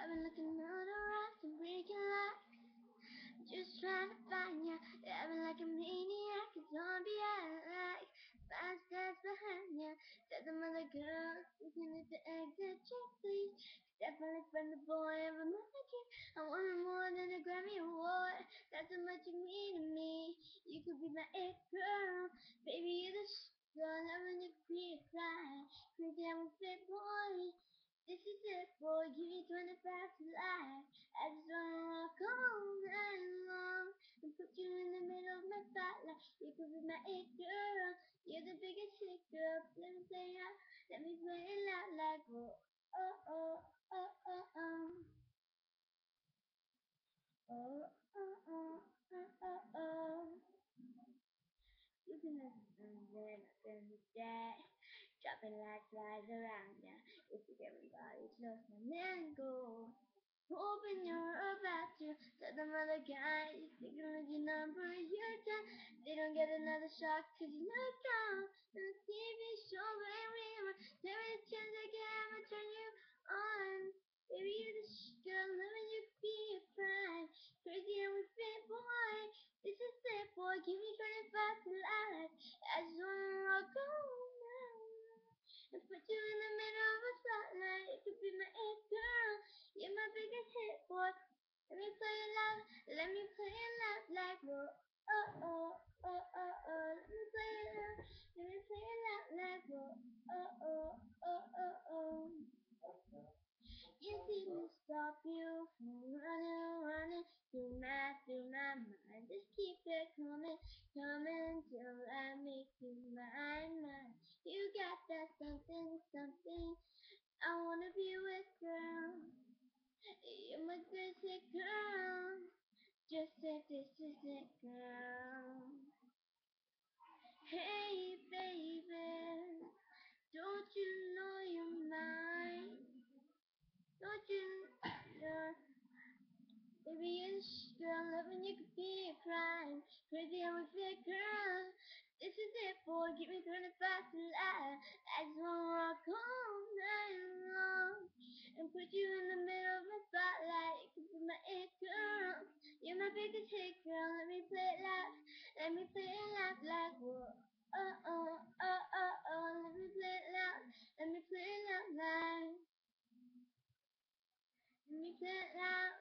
been looking all around and breaking locks. Just trying to find you. I've been like a maniac, a zombie, I like. 5 steps behind you. Said the mother girl, looking at the exit check, please. Definitely from the boy of a magic. I want more than a Grammy Award. That's how much you mean to me. You could be my it girl. Baby, you're the girl. Loving you could be a cry. Crazy, I'm a fit boy. This is it, boy. Give me 25 to life. I just wanna walk all night long and put you in the middle of my spotlight. You could be my it girl. You're the biggest hit girl. Let me play out. Let me play it out like whoa. Oh oh oh oh oh. Oh oh oh oh oh oh. You can have fun then in the day. Dropping like flies around ya. If you get everybody close and then go. Hoping you're about to tell them other guys they can lose your number your time. They don't get another shot cause you knocked out the TV show baby. There is a chance I can ever turn you on. Baby, you're the girl loving you be a crime. Crazy and we fit boy. This is it boy, give me 25 to life. I just wanna rock all night and put you in the middle of a spotlight. You could be my it girl. You're my biggest hit, boy. Let me play it loud. Let me play it loud like whoa. Oh oh oh oh oh. Let me play it loud. Let me play it loud like whoa. Oh oh oh oh oh. You see me stop you from running through my mind. Just keep it coming till I make you mine. You got that something I wanna be with, girl. You're my crazy girl. Just say this is it, girl. Hey, baby, don't you know you're mine? Don't you know? Baby, you're the girl, loving you could be a crime. Crazy how we feel, girl. This is it, boy. Give me 25 to life. I just wanna rock all night long and put you in the middle of my spotlight. You could be my it girl. You're my biggest hit, girl. Let me play it loud. Let me play it loud like whoa. Oh oh oh oh oh. Let me play it loud. Let me play it loud like. Let me play it loud.